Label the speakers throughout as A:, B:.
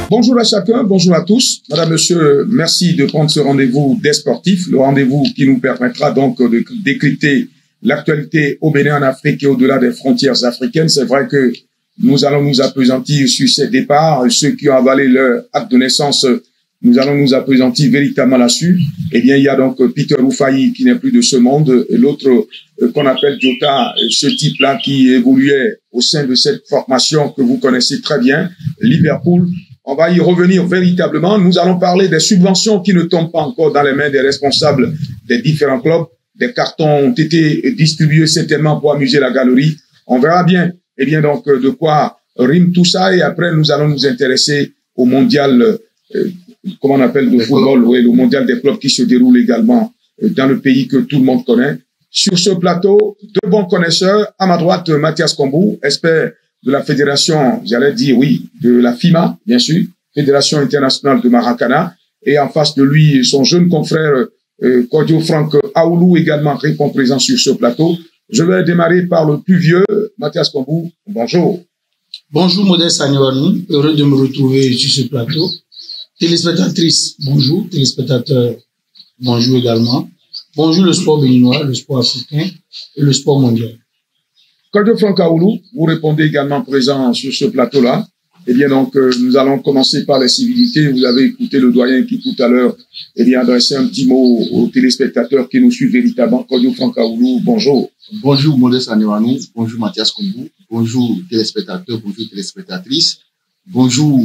A: Bonjour à chacun, bonjour à tous. Madame, monsieur, merci de prendre ce rendez-vous des sportifs, le rendez-vous qui nous permettra donc de décrypter l'actualité au Bénin, en Afrique et au-delà des frontières africaines. C'est vrai que nous allons nous appesantir sur ces départs. Ceux qui ont avalé leur acte de naissance, nous allons nous appesantir véritablement là-dessus. Eh bien, il y a donc Peter Rufai qui n'est plus de ce monde, et l'autre qu'on appelle Jota, ce type-là qui évoluait au sein de cette formation que vous connaissez très bien, Liverpool. On va y revenir véritablement. Nous allons parler des subventions qui ne tombent pas encore dans les mains des responsables des différents clubs. Des cartons ont été distribués certainement pour amuser la galerie. On verra bien, eh bien donc, de quoi rime tout ça. Et après, nous allons nous intéresser au mondial, comment on appelle, de football, oui, le mondial des clubs qui se déroule également dans le pays que tout le monde connaît. Sur ce plateau, deux bons connaisseurs. À ma droite, Mathias Kombou, expert de la fédération, j'allais dire, oui, de la FIMA, bien sûr, Fédération internationale de Maracana. Et en face de lui, son jeune confrère, Kodio Franck Aoulou, également répond présent sur ce plateau. Je vais démarrer par le plus vieux, Mathias Kombou. Bonjour.
B: Bonjour, Modeste Agnew-Arnou. Heureux de me retrouver sur ce plateau. Téléspectatrices, bonjour. Téléspectateurs, bonjour également. Bonjour le sport béninois, le sport africain et le sport mondial.
A: Kodio Franck Aoulou, vous répondez également présent sur ce plateau-là. Eh bien, donc, nous allons commencer par les civilités. Vous avez écouté le doyen qui, tout à l'heure, eh bien, adressé un petit mot aux téléspectateurs qui nous suivent véritablement. Kodio Franck Aoulou, bonjour.
C: Bonjour, Modeste Agnew-Arnou. Bonjour, Mathias Kombou. Bonjour, téléspectateurs. Bonjour, téléspectatrices. Bonjour,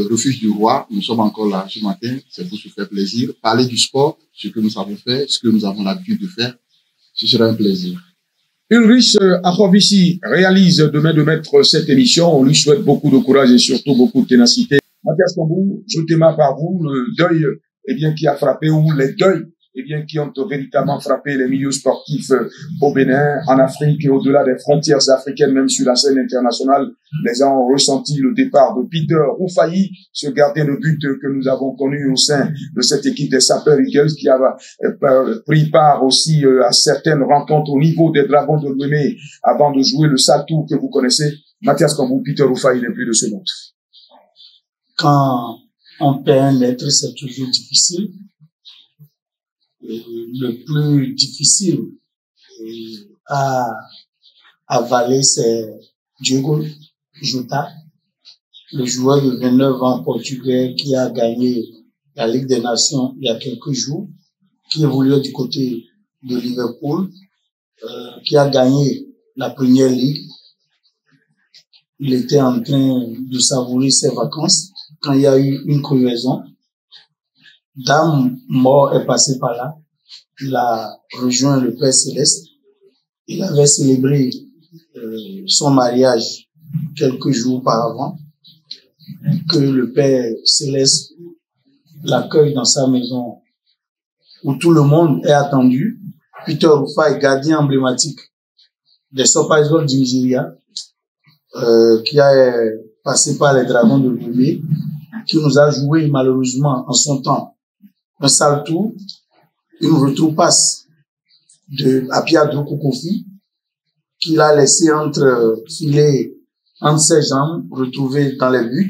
C: Refuge du Roi. Nous sommes encore là ce matin. C'est pour se faire plaisir. Parler du sport, ce que nous savons faire, ce que nous avons l'habitude de faire. Ce sera un plaisir.
A: Ulrich Akhovici réalise demain de mettre cette émission. On lui souhaite beaucoup de courage et surtout beaucoup de ténacité. Mathias Kombou, je démarre par vous. Le deuil, eh bien, qui a frappé, ou les deuils, eh bien, qui ont véritablement frappé les milieux sportifs au Bénin, en Afrique et au-delà des frontières africaines, même sur la scène internationale. Les gens ont ressenti le départ de Peter Rufai, ce gardien de but que nous avons connu au sein de cette équipe des Sapeurs Eagles, qui a pris part aussi à certaines rencontres au niveau des Dragons de Guinée avant de jouer le Saltou que vous connaissez. Mathias Kombou, Peter Rufai n'est plus de ce monde.
B: Quand on perd un être, c'est toujours difficile. Le plus difficile à avaler, c'est Diogo Jota, le joueur de 29 ans portugais qui a gagné la Ligue des Nations il y a quelques jours, qui évoluait du côté de Liverpool, qui a gagné la Première Ligue. Il était en train de savourer ses vacances quand il y a eu une crevaison. Dame mort est passé par là. Il a rejoint le Père Céleste. Il avait célébré son mariage quelques jours auparavant. Que le Père Céleste l'accueille dans sa maison où tout le monde est attendu. Peter Rufai, gardien emblématique des Super Eagles du Nigeria, qui a passé par les Dragons de Guinée, qui nous a joué malheureusement en son temps un sale tour, une retour-passe de Apiadou Kokofi, qu'il a laissé filer entre ses jambes, retrouvé dans les buts.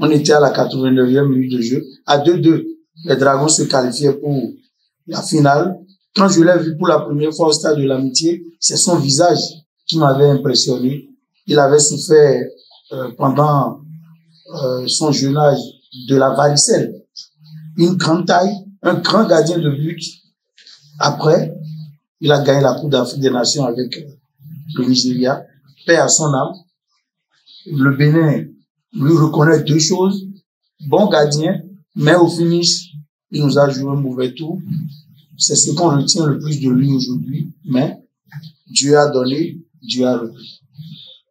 B: On était à la 89e minute de jeu. À 2-2, les Dragons se qualifiaient pour la finale. Quand je l'ai vu pour la première fois au stade de l'Amitié, c'est son visage qui m'avait impressionné. Il avait souffert pendant son jeune âge de la varicelle. Une grande taille, un grand gardien de but. Après, il a gagné la Coupe d'Afrique des Nations avec le Nigeria. Paix à son âme. Le Bénin lui reconnaît deux choses. Bon gardien, mais au finish, il nous a joué un mauvais tour. C'est ce qu'on retient le plus de lui aujourd'hui. Mais Dieu a donné, Dieu a repris.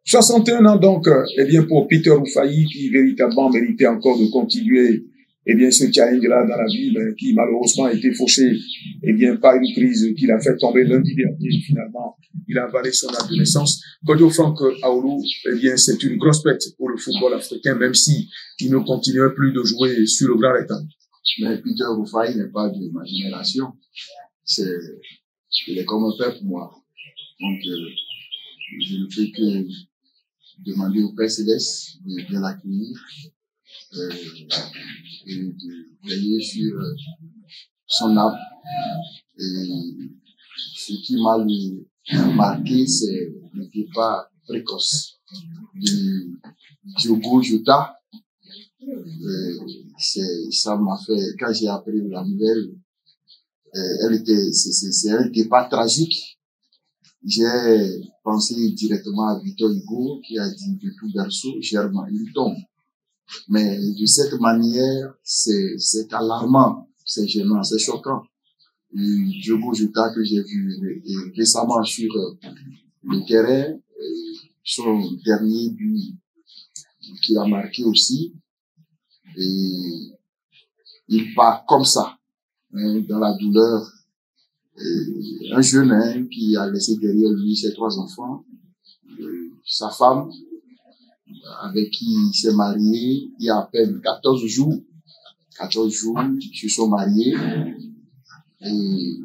A: 61 ans donc, eh bien, pour Peter Rufai, qui véritablement méritait encore de continuer, eh bien, ce challenge-là dans la vie, mais qui malheureusement a été fauché, eh bien, par une crise qui l'a fait tomber lundi dernier. Finalement, il a avalé son acte de naissance. Kodio Franck Aoulou, eh bien, c'est une grosse perte pour le football africain, même si il ne continuait plus de jouer sur le grand rectangle.
C: Mais Peter Rufai n'est pas de ma génération. Il est comme un père pour moi. Donc, je ne fais que demander au Père Céleste de bien l'accueillir et de veiller sur son âme. Et ce qui m'a marqué, c'est le départ précoce de Diogo Jota. Ça m'a fait, quand j'ai appris la nouvelle, c'est un départ tragique. J'ai pensé directement à Victor Hugo qui a dit de tout berceau, germe il tombe. Mais de cette manière, c'est alarmant, c'est gênant, c'est choquant. Diogo Jota que j'ai vu récemment sur le terrain, son dernier but qu'il a marqué aussi, et il part comme ça, hein, dans la douleur. Un jeune qui a laissé derrière lui ses 3 enfants, sa femme, avec qui il s'est marié il y a à peine 14 jours. 14 jours, ils se sont mariés. Et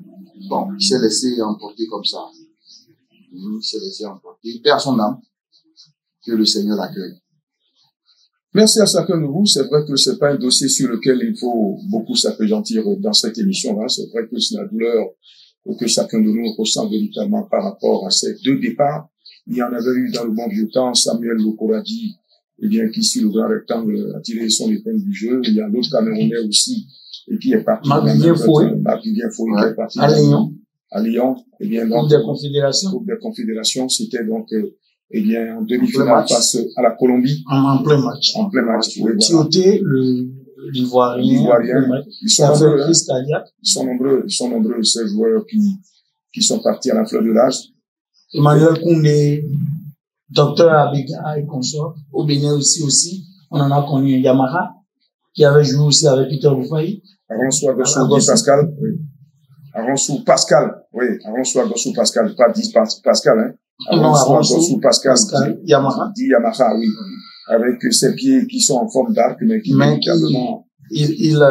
C: bon, il s'est laissé emporter comme ça. Il s'est laissé emporter. Il perd son âme. Que le Seigneur l'accueille.
A: Merci à chacun de vous. C'est vrai que c'est pas un dossier sur lequel il faut beaucoup s'appesantir dans cette émission-là. C'est vrai que c'est la douleur que chacun de nous ressent véritablement par rapport à ces 2 départs. Il y en avait eu dans le bon vieux temps, Samuel Lokoradi, eh bien, qui, sur le grand rectangle, a tiré son épingle du jeu. Il y a l'autre Camerounais aussi, et qui est parti.
B: Marc-Vivien Foué.
A: Marc-Vivien Foué, qui est parti.
B: À Lyon.
A: À Lyon. Eh bien, donc.
B: Coupe des Confédérations.
A: Coupe des Confédérations. C'était donc, eh bien, en demi-finale face à la Colombie.
B: En plein match.
A: En plein match. Oui,
B: Thioté, l'Ivoirien.
A: Ils sont nombreux, ces joueurs qui sont partis à la fleur de l'âge.
B: Emmanuel Koundé, Docteur Abega et consorts. Au Bénin aussi, on en a connu Yamaha, qui avait joué aussi avec Peter Roufaï.
A: Aronsou Pascal, oui. Aronsou Pascal, pas 10 Pascal, hein. Aronsou Pascal,
B: Yamaha.
A: Dit Yamaha, oui. Avec ses pieds qui sont en forme d'arc, mais qui véritablement.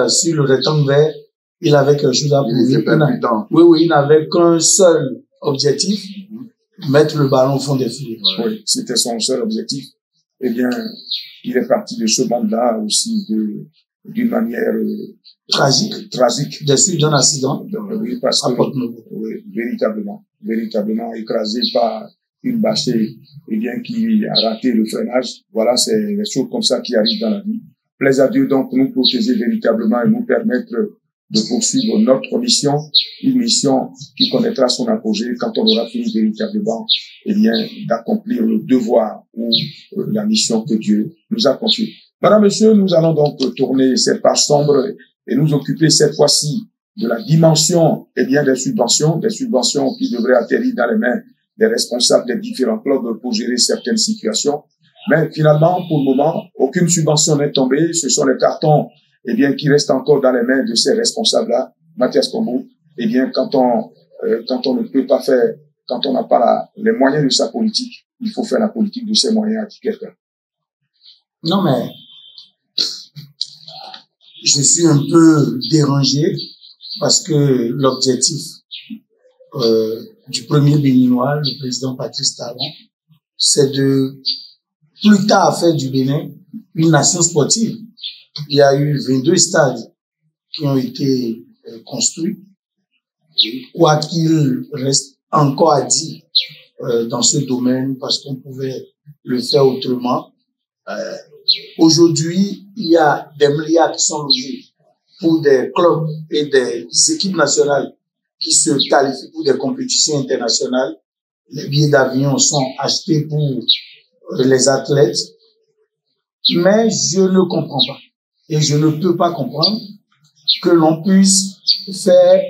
B: Sur le rectangle vert, il avait quelque chose à prouver. Oui, il n'avait qu'un seul objectif, mettre le ballon au fond des filets.
A: Oui, c'était son seul objectif. Eh bien, il est parti de ce monde-là aussi d'une manière tragique.
B: Déçu d'un accident.
A: Oui, parce que, oui, véritablement écrasé par une bâchée, eh bien, qui a raté le freinage. Voilà, c'est des choses comme ça qui arrivent dans la vie. Plaise à Dieu donc nous protéger véritablement et nous permettre de poursuivre notre mission, une mission qui connaîtra son apogée quand on aura fini véritablement, eh bien, d'accomplir le devoir ou la mission que Dieu nous a confiée. Madame, Monsieur, nous allons donc tourner cette page sombre et nous occuper cette fois-ci de la dimension, eh bien, des subventions qui devraient atterrir dans les mains des responsables des différents clubs pour gérer certaines situations. Mais finalement, pour le moment, aucune subvention n'est tombée. Ce sont les cartons, eh bien, qui restent encore dans les mains de ces responsables-là. Mathias Kombo, eh bien, quand on ne peut pas faire, quand on n'a pas les moyens de sa politique, il faut faire la politique de ses moyens, a dit quelqu'un.
B: Non, mais je suis un peu dérangé parce que l'objectif du premier béninois, le président Patrice Talon, c'est de plus tard faire du Bénin une nation sportive. Il y a eu 22 stades qui ont été construits. Quoi qu'il reste encore à dire dans ce domaine, parce qu'on pouvait le faire autrement. Aujourd'hui, il y a des milliards qui sont logés pour des clubs et des équipes nationales qui se qualifient pour des compétitions internationales. Les billets d'avion sont achetés pour les athlètes. Mais je ne comprends pas. Et je ne peux pas comprendre que l'on puisse faire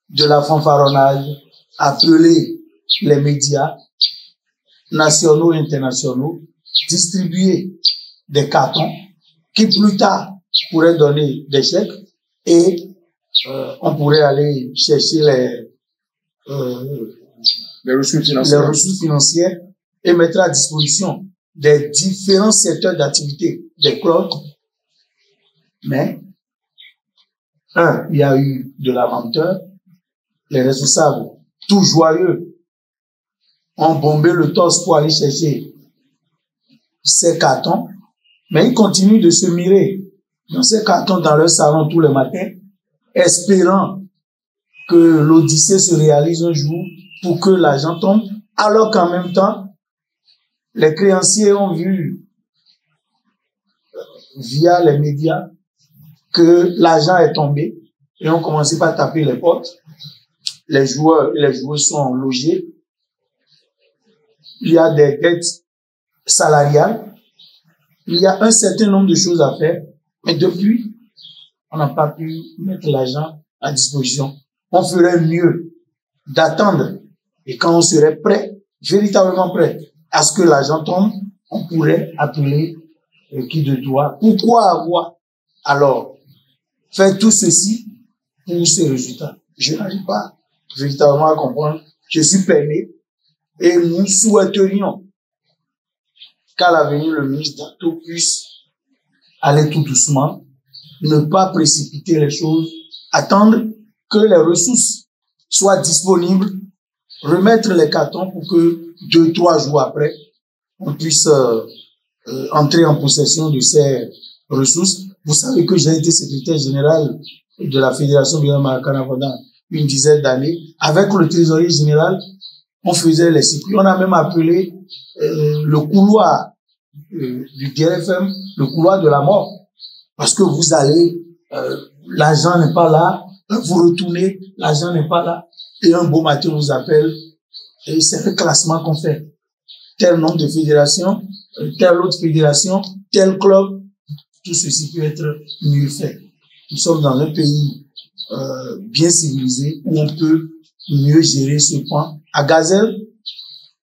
B: de la fanfaronnade, appeler les médias nationaux et internationaux, distribuer des cartons qui plus tard pourraient donner des chèques et on pourrait aller chercher les ressources financières et mettre à disposition des différents secteurs d'activité des clubs. Mais, il y a eu de la lenteur. Les responsables, tout joyeux, ont bombé le torse pour aller chercher ces cartons. Mais ils continuent de se mirer dans ces cartons dans leur salon tous les matins, espérant que l'Odyssée se réalise un jour pour que l'argent tombe, alors qu'en même temps, les créanciers ont vu via les médias que l'argent est tombé et ont commencé par taper les portes. Les joueurs et les joueuses sont logés. Il y a des dettes salariales. Il y a un certain nombre de choses à faire. Mais depuis, on n'a pas pu mettre l'argent à disposition. On ferait mieux d'attendre. Et quand on serait prêt, véritablement prêt, à ce que l'argent tombe, on pourrait appeler qui de droit. Pourquoi avoir alors fait tout ceci pour ces résultats? Je n'arrive pas véritablement à comprendre. Je suis peiné et nous souhaiterions qu'à l'avenir, le ministre Dato puisse aller tout doucement, ne pas précipiter les choses, attendre que les ressources soient disponibles, remettre les cartons pour que 2-3 jours après, on puisse entrer en possession de ces ressources. Vous savez que j'ai été secrétaire général de la Fédération du Maracana pendant une dizaine d'années. Avec le trésorier général, on faisait les circuits. On a même appelé le couloir du DRFM, le couloir de la mort. Parce que vous allez, l'argent n'est pas là, vous retournez, l'argent n'est pas là. Et un beau matin, on vous appelle, et c'est le classement qu'on fait. Tel nombre de fédérations, telle autre fédération, tel club, tout ceci peut être mieux fait. Nous sommes dans un pays bien civilisé où on peut mieux gérer ce point. À Gazelle,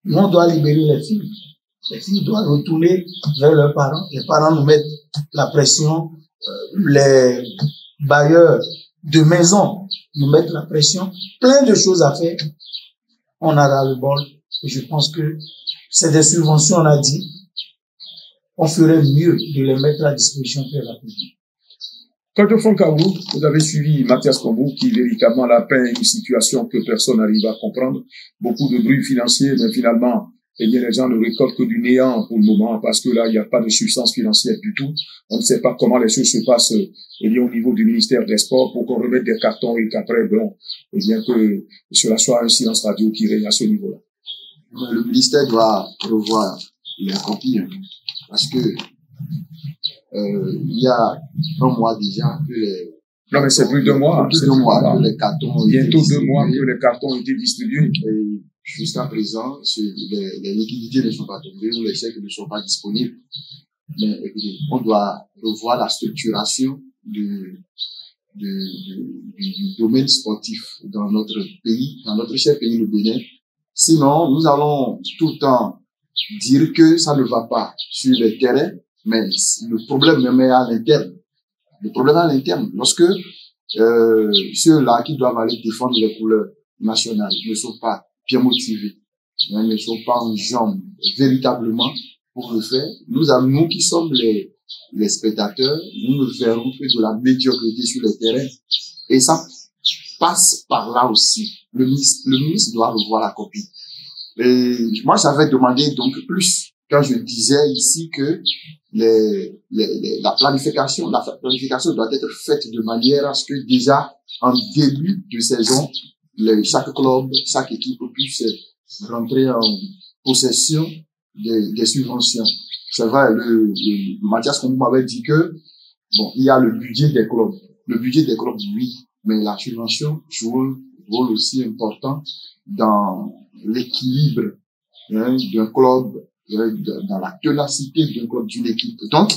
B: nous, on doit libérer les filles. Les filles doivent retourner vers leurs parents. Les parents nous mettent la pression. Les bailleurs de maison nous mettent la pression. Plein de choses à faire. On a ras le bol. Et je pense que c'est des subventions, on a dit. On ferait mieux de les mettre à disposition très rapidement.
A: Quant au Fonds Kaoulou, vous avez suivi Mathias Kombou qui véritablement la peint une situation que personne n'arrive à comprendre. Beaucoup de bruit financier, mais finalement, eh bien, les gens ne récoltent que du néant pour le moment parce que là, il n'y a pas de substance financière du tout. On ne sait pas comment les choses se passent eh bien, au niveau du ministère des Sports pour qu'on remette des cartons et qu'après, bon, eh bien, que cela soit un silence radio qui règne à ce niveau-là.
C: Le ministère doit revoir les copies parce que il y a un mois déjà que les...
A: Non, mais c'est plus de 2 mois.
C: Plus de 2 mois que les cartons...
A: Bientôt 2 mois que les cartons ont été distribués.
C: Et jusqu'à présent, les liquidités ne sont pas tombées ou les chèques ne sont pas disponibles. Mais écoutez, on doit revoir la structuration du domaine sportif dans notre pays, dans notre cher pays, le Bénin. Sinon, nous allons tout le temps dire que ça ne va pas sur les terrains, mais le problème même est à l'interne. Le problème est à l'interne. Lorsque ceux-là qui doivent aller défendre les couleurs nationales ne sont pas bien motivés, ne sont pas en jambes véritablement pour le faire, nous qui sommes les spectateurs, nous ne verrons que de la médiocrité sur les terrains. Et ça passe par là aussi. Le ministre doit revoir la copie. Et moi, j'avais demandé donc plus quand je disais ici que la planification doit être faite de manière à ce que déjà en début de saison, chaque club, chaque équipe puisse rentrer en possession des subventions. C'est vrai, Mathias Kombou m'avait dit que bon, il y a le budget des clubs. Le budget des clubs, oui, mais la subvention joue un rôle aussi important dans l'équilibre d'un club, dans la ténacité d'un club, d'une équipe. Donc,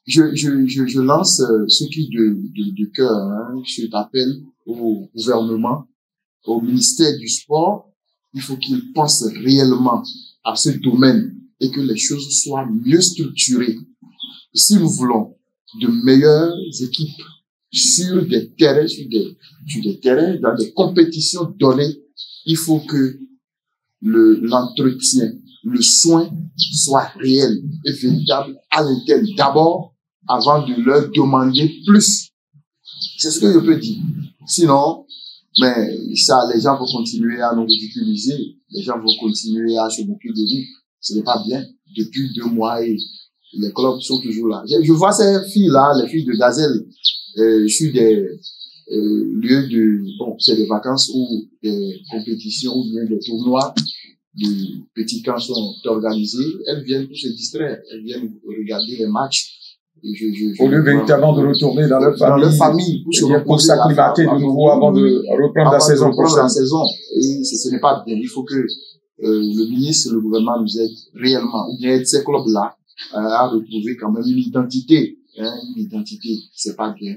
C: je lance ce qui de cœur, cet appel au gouvernement, au ministère du Sport. Il faut qu'il pense réellement à ce domaine et que les choses soient mieux structurées. Si nous voulons de meilleures équipes sur des terrains, dans des compétitions données, il faut que l'entretien, le soin soit réel et véritable à l'interne d'abord avant de leur demander plus. C'est ce que je peux dire. Sinon, mais ça, les gens vont continuer à nous ridiculiser, les gens vont continuer à se moquer de nous. Ce n'est pas bien. Depuis 2 mois et les clubs sont toujours là. Je vois ces filles-là, les filles de Gazelle, sur des lieux de, bon, c'est des vacances ou des compétitions ou bien des tournois de petits camps sont organisés. Elles viennent pour se distraire. Elles viennent regarder les matchs.
A: Au lieu véritablement de retourner dans leur famille.
C: Dans leur famille,
A: pour s'acclimater de nouveau avant de reprendre la saison prochaine.
C: Et ce n'est pas bien. Il faut que le ministre et le gouvernement nous aident réellement, ou bien aident ces clubs-là à retrouver quand même une identité. Une identité, c'est pas bien.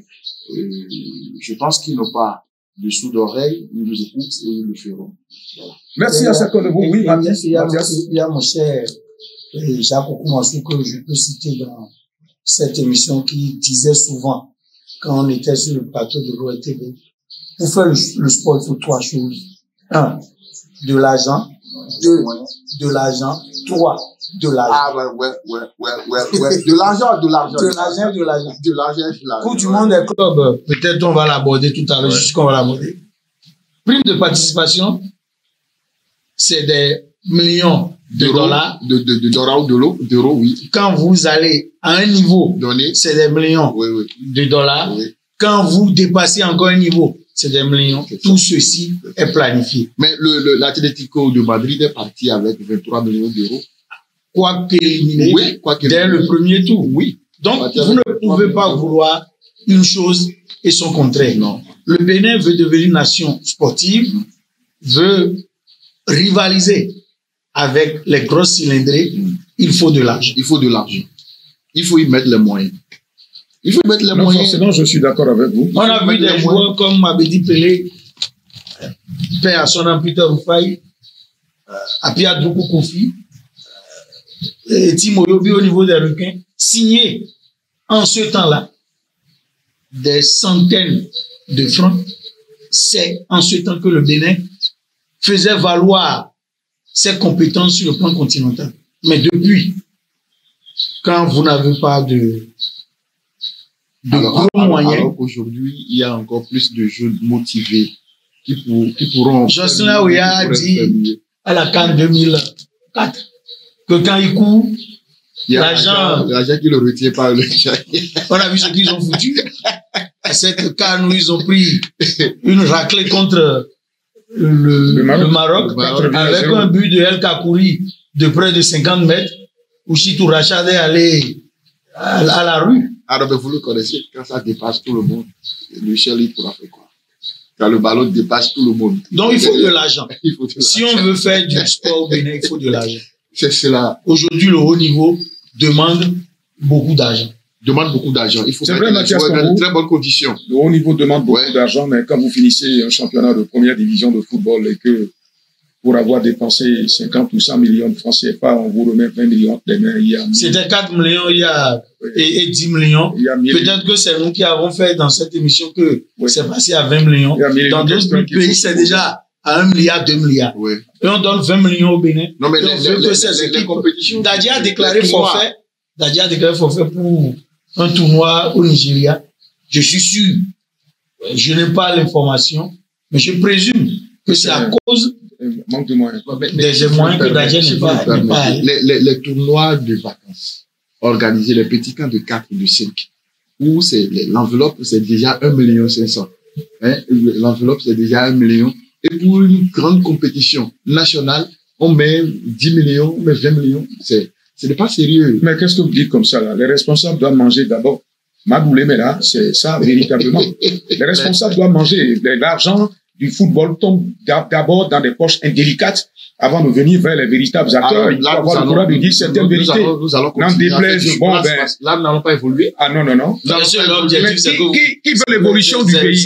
C: Je pense qu'ils n'ont pas de sous d'oreille, ils nous écoutent et ils le feront. Voilà.
A: Merci à chacun de vous. Oui, Mathias.
B: Il y a mon cher Jacques Okumasu que je peux citer dans cette émission qui disait souvent, quand on était sur le plateau de l'ORTV, pour faire le sport, il faut 3 choses. 1, de l'argent. 2, de l'argent. 3, de l'argent.
C: Ah ouais. De l'argent.
B: Coupe du monde des clubs, peut-être on va l'aborder tout à l'heure, jusqu'on va l'aborder. Prime de participation, c'est des millions de dollars.
C: De dollars ou d'euros, oui.
B: Quand vous allez à un niveau, c'est des millions de dollars.
C: Oui.
B: Quand vous dépassez encore un niveau, c'est des millions. Tout ceci est planifié.
C: Mais l'Atlético de Madrid est parti avec 23 millions d'euros.
B: Quoique éliminé dès le premier tour.
C: Oui.
B: Donc, vous ne pouvez pas vouloir une chose et son contraire.
C: Non.
B: Le Bénin veut devenir une nation sportive, veut rivaliser avec les grosses cylindrées. Il faut de l'argent.
C: Il faut de l'argent. Il faut y mettre les moyens. Il faut y mettre les moyens.
A: Forcément, je suis d'accord avec vous.
B: On a vu des joueurs comme Abedi Pelé, père à son âme Peter Rufai, Apia Droukou Kofi, Timo Yobi au niveau des requins, signer en ce temps-là des centaines de francs. C'est en ce temps que le Bénin faisait valoir ses compétences sur le plan continental. Mais depuis, quand vous n'avez pas de gros moyens.
C: Alors qu'aujourd'hui, il y a encore plus de jeunes motivés qui pourront.
B: Jocelyn Ouya a dit à la CAN 2004 que quand il court, l'argent
C: qui le retient par le
B: on a vu ce qu'ils ont foutu. À cette CAN où ils ont pris une raclée contre le Maroc avec un but de El Kakouri de près de 50 mètres où Chitou Rachad est allé à la rue.
C: Alors, vous le connaissez, quand ça dépasse tout le monde, Michel, il pourra faire quoi? Quand le ballon dépasse tout le monde.
B: Donc, il faut de l'argent. Si on veut faire du sport au Bénin, il faut de l'argent.
C: C'est cela.
B: Aujourd'hui, le haut niveau demande beaucoup d'argent.
C: Il faut mettre les joueurs dans de très bonnes conditions.
A: Le haut niveau demande beaucoup d'argent, mais quand vous finissez un championnat de première division de football et que pour avoir dépensé 50 ou 100 millions de francs CFA, on vous remet 20 millions de mains.
B: C'était 4 millions et 10 millions. Peut-être que c'est nous qui avons fait dans cette émission que c'est passé à 20 millions. Dans d'autres pays, c'est déjà à 1 milliard, 2 milliards.
C: Oui.
B: Et on donne 20 millions au Bénin.
C: Non, mais les compétitions.
B: Dadia a déclaré forfait. Pour un tournoi au Nigeria. Je suis sûr. Je n'ai pas l'information, mais je présume que c'est à cause
A: manque de moyens.
B: Des moyens que Dadia n'est pas.
C: Les tournois de vacances organisés, les petits camps de 4 ou de 5, où l'enveloppe, c'est déjà 1,5 million. L'enveloppe, c'est déjà 1 million. Et pour une grande compétition nationale, on met 10 millions, on met 20 millions. Ce n'est pas sérieux.
A: Mais qu'est-ce que vous dites comme ça, là? Les responsables doivent manger d'abord. Maboulé, mais là, c'est ça, véritablement. Les responsables doivent manger. L'argent du football tombe d'abord dans des poches indélicates avant de venir vers les véritables acteurs. Il faut avoir le courage de dire certaines vérités. N'en déplaise, bon, ben.
C: Là, nous n'allons pas évoluer.
A: Ah, non. Qui veut l'évolution du pays?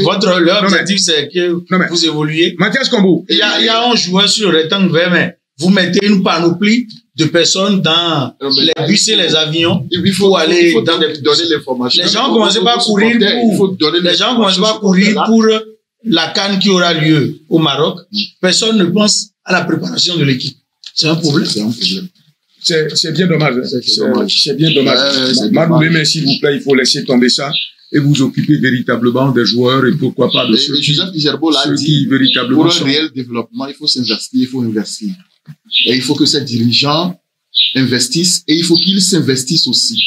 B: Votre objectif, c'est que vous évoluez.
A: Mathias Kombou.
B: Il y a un joueur sur le rectangle vert, mais vous mettez une panoplie de personnes dans les bus et les avions.
C: Il faut aller donner l'information.
B: Les gens commencent pas à courir pour la CAN qui aura lieu au Maroc. Personne ne pense à la préparation de l'équipe. C'est un problème.
A: C'est bien dommage. C'est bien dommage. Maboulé, mais s'il vous plaît, il faut laisser tomber ça et vous occuper véritablement des joueurs et pourquoi pas de ceux qui véritablement
C: pour un réel développement, il faut s'investir, il faut investir. Et il faut que ces dirigeants investissent et il faut qu'ils s'investissent aussi.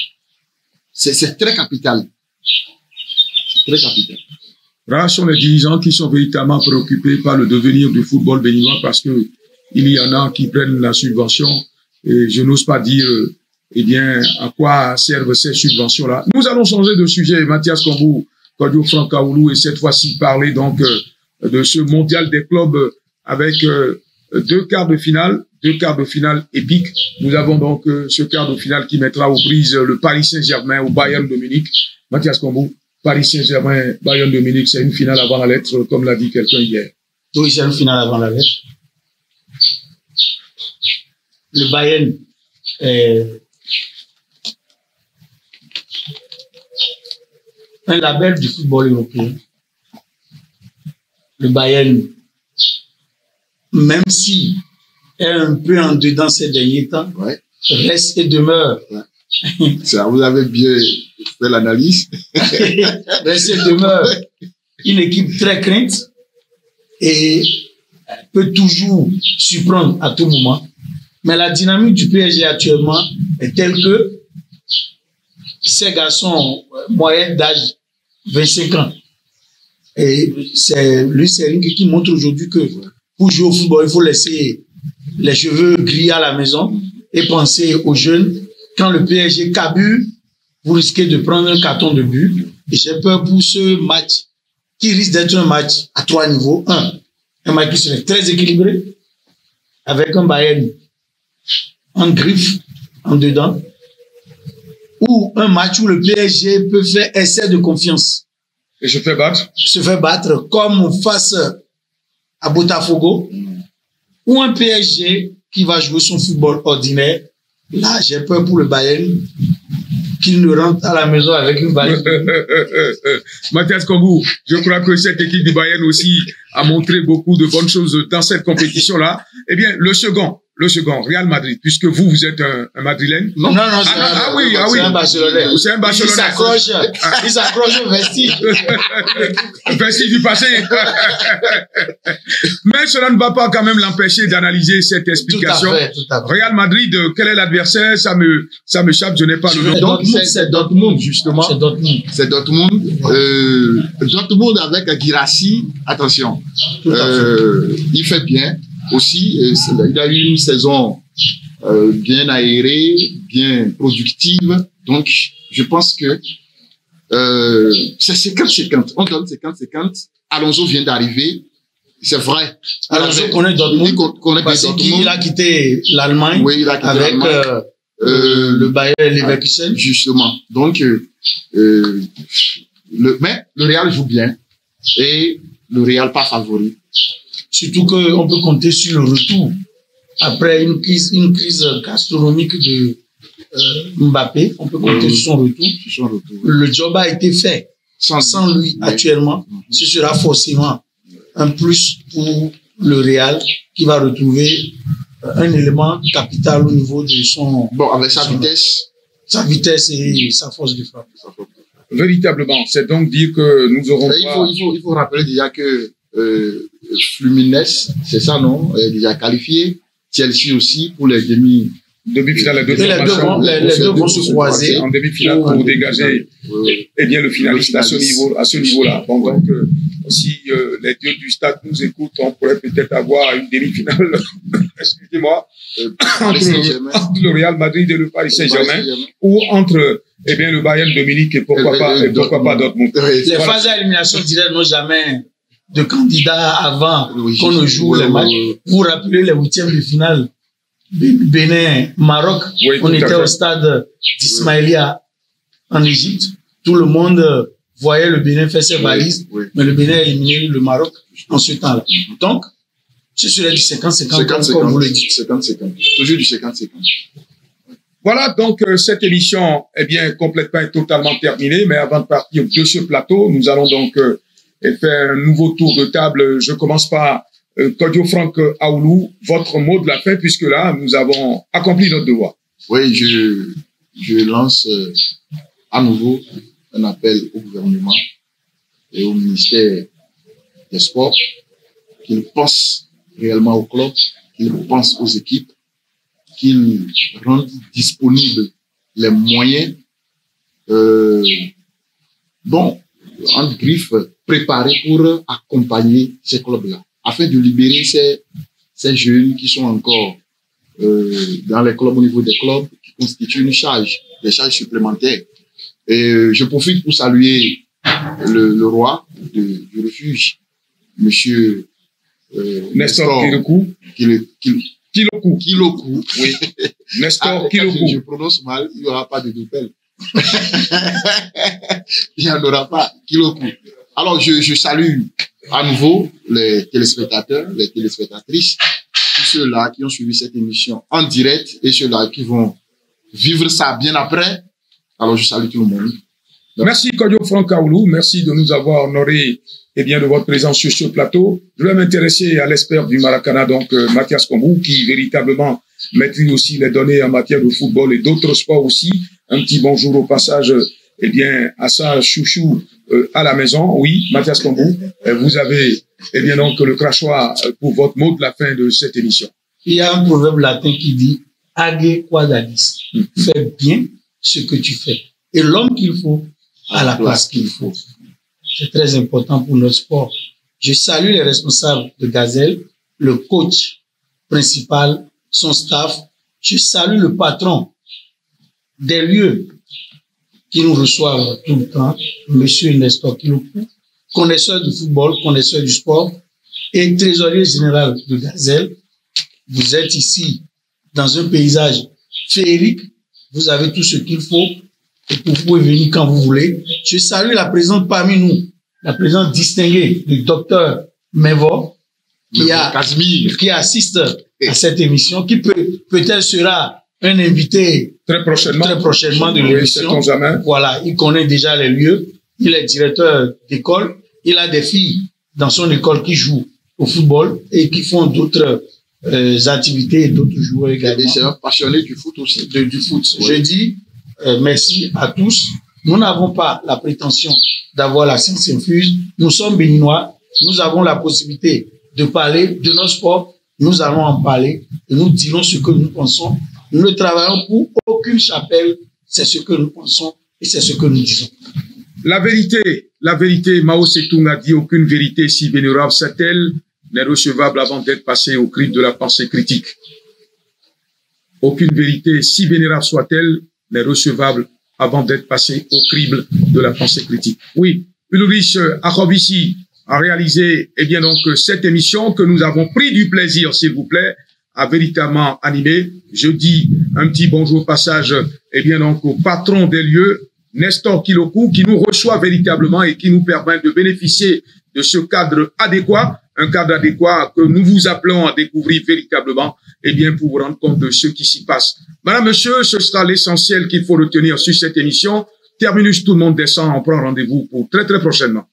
C: C'est très capital. C'est très capital.
A: Rares sont les dirigeants qui sont véritablement préoccupés par le devenir du football béninois parce que il y en a qui prennent la subvention et je n'ose pas dire, eh bien, à quoi servent ces subventions-là. Nous allons changer de sujet, Mathias Kambou, Kodio Franck Aoulou, et cette fois-ci parler donc de ce mondial des clubs avec deux quarts de finale épiques. Nous avons donc ce quart de finale qui mettra aux prises le Paris Saint-Germain au Bayern de Munich. Mathias Kambou, Paris Saint-Germain, Bayern de Munich, c'est une finale avant la lettre, comme l'a dit quelqu'un hier.
B: Oui, c'est une finale avant la lettre. Le Bayern est un label du football européen. Le Bayern, même si est un peu en dedans ces derniers temps,
C: Ouais.
B: reste et demeure.
C: Ouais. Ça, vous avez bien fait l'analyse.
B: Reste et demeure une équipe très crainte et peut toujours surprendre à tout moment. Mais la dynamique du PSG actuellement est telle que ces garçons moyens d'âge 25 ans. Et c'est Luis Enrique qui montre aujourd'hui que pour jouer au football, il faut laisser les cheveux gris à la maison et penser aux jeunes. Quand le PSG cabule, vous risquez de prendre un carton de but. Et j'ai peur pour ce match qui risque d'être un match à trois niveaux. Un match qui serait très équilibré avec un Bayern en griffe, en dedans, ou un match où le PSG peut faire essai de confiance.
A: Et se fait battre
B: comme face à Botafogo, ou un PSG qui va jouer son football ordinaire. Là, j'ai peur pour le Bayern qu'il ne rentre à la maison avec une valise.
A: Mathias Kambou, je crois que cette équipe du Bayern aussi a montré beaucoup de bonnes choses dans cette compétition-là. Eh bien, le second, Real Madrid, puisque vous êtes un Madrilène.
B: Non,
A: c'est
B: un Barcelonais.
A: C'est un Barcelonais.
B: Il s'accroche au vestige.
A: Vestige du passé. Mais cela ne va pas quand même l'empêcher d'analyser cette explication.
B: Tout à fait.
A: Real Madrid, quel est l'adversaire? Ça m'échappe, je n'ai pas le nom.
C: Donc, c'est Dortmund, justement. C'est Dortmund. Dortmund avec Guirassy, attention. Il fait bien. Aussi, il a eu une saison bien aérée, bien productive. Donc, je pense que c'est 50-50. On donne 50-50. Alonso vient d'arriver. C'est vrai.
B: Alonso connaît Dortmund. Parce qu'il a quitté l'Allemagne avec le Bayer Leverkusen.
C: Justement. Donc, mais le Real joue bien. Et le Real pas favori.
B: Surtout qu'on peut compter sur le retour. Après une crise gastronomique de Mbappé, on peut compter sur son retour. Le job a été fait. Sans lui, actuellement, ce sera forcément un plus pour le Real qui va retrouver un élément capital au niveau de son...
C: Bon, avec sa vitesse.
B: Sa vitesse et sa force de frappe.
A: Véritablement, c'est donc dire que nous aurons
C: il faut rappeler déjà que Fluminense, c'est ça, non? Est déjà qualifié. Chelsea aussi pour les
A: demi-finales.
B: Les deux vont se croiser
A: en demi-finale pour dégager eh bien, le finaliste à ce niveau-là. Bon, donc, si les dieux du stade nous écoutent, on pourrait peut-être avoir une demi-finale, excusez-moi, entre le Real Madrid et le Paris Saint-Germain, ou entre eh bien, le Bayern de Munich et pourquoi pas Dortmund.
B: Les phases à élimination directe n'ont jamais de candidats avant qu'on ne joue les matchs. Vous vous rappelez les huitièmes de finale Bénin-Maroc, on était au stade d'Ismaïlia en Égypte. Tout le monde voyait le Bénin faire ses valises, mais le Bénin a éliminé le Maroc en ce temps-là. Donc, ce serait du 50-50 comme vous le dites.
C: 50-50. Toujours du 50-50.
A: Voilà, donc cette émission est bien complètement et totalement terminée, mais avant de partir de ce plateau, nous allons donc faire un nouveau tour de table. Je commence par Kodio Franck Aoulou, votre mot de la fin, puisque là, nous avons accompli notre devoir.
C: Oui, je lance à nouveau un appel au gouvernement et au ministère des Sports qu'ils pensent réellement au club, qu'ils pensent aux équipes, qu'il rende disponibles les moyens, en griffe, préparés pour accompagner ces clubs-là, afin de libérer ces jeunes qui sont encore dans les clubs, au niveau des clubs, qui constituent une charge, des charges supplémentaires. Et je profite pour saluer le roi du refuge, monsieur
A: Nestor Kilokou.
C: Kilokou, oui.
A: Nestor Kilokou.
C: Je prononce mal, il n'y aura pas de doupel. Il n'y en aura pas. Kilokou. Alors, je salue à nouveau les téléspectateurs, les téléspectatrices, tous ceux-là qui ont suivi cette émission en direct et ceux-là qui vont vivre ça bien après. Alors, je salue tout le monde.
A: Merci Kodio Frankaoulou, merci de nous avoir honoré de votre présence sur ce plateau. Je vais m'intéresser à l'expert du Maracana, donc Mathias Kombou, qui véritablement maîtrise aussi les données en matière de football et d'autres sports aussi. Un petit bonjour au passage à sa chouchou à la maison. Oui, Mathias Kombou, vous avez donc le crachoir pour votre mot de la fin de cette émission.
B: Il y a un proverbe latin qui dit « Age quadadis », fais bien ce que tu fais. Et l'homme qu'il faut à la place qu'il faut. C'est très important pour notre sport. Je salue les responsables de Gazelle, le coach principal, son staff. Je salue le patron des lieux qui nous reçoivent tout le temps, monsieur Nestor Kilokou, connaisseur du football, connaisseur du sport et trésorier général de Gazelle. Vous êtes ici dans un paysage féerique. Vous avez tout ce qu'il faut. Et vous pouvez venir quand vous voulez. Je salue la présence parmi nous, la présence distinguée du docteur Mevo, qui assiste à cette émission, qui peut-être sera un invité très prochainement de l'émission. Voilà, il connaît déjà les lieux, il est directeur d'école, il a des filles dans son école qui jouent au football et qui font d'autres activités et d'autres joueurs également.
C: Et c'est un passionné du foot aussi.
B: Du foot. Oui. Je dis merci à tous. Nous n'avons pas la prétention d'avoir la science infuse. Nous sommes béninois. Nous avons la possibilité de parler de nos sports. Nous allons en parler et nous dirons ce que nous pensons. Nous ne travaillons pour aucune chapelle. C'est ce que nous pensons et c'est ce que nous disons.
A: La vérité, Mao Tse-tung a dit aucune vérité si vénérable soit-elle n'est recevable avant d'être passée au crible de la pensée critique. Aucune vérité, si vénérable soit-elle, n'est recevable avant d'être passée au crible de la pensée critique. Oui, Ulrich Akhovici a réalisé cette émission que nous avons pris du plaisir, s'il vous plaît, à véritablement animer. Je dis un petit bonjour au passage au patron des lieux, Nestor Kilokou, qui nous reçoit véritablement et qui nous permet de bénéficier de ce cadre adéquat, un cadre adéquat que nous vous appelons à découvrir véritablement, pour vous rendre compte de ce qui s'y passe. Madame, monsieur, ce sera l'essentiel qu'il faut retenir sur cette émission. Terminus, tout le monde descend, on prend rendez-vous pour très très prochainement.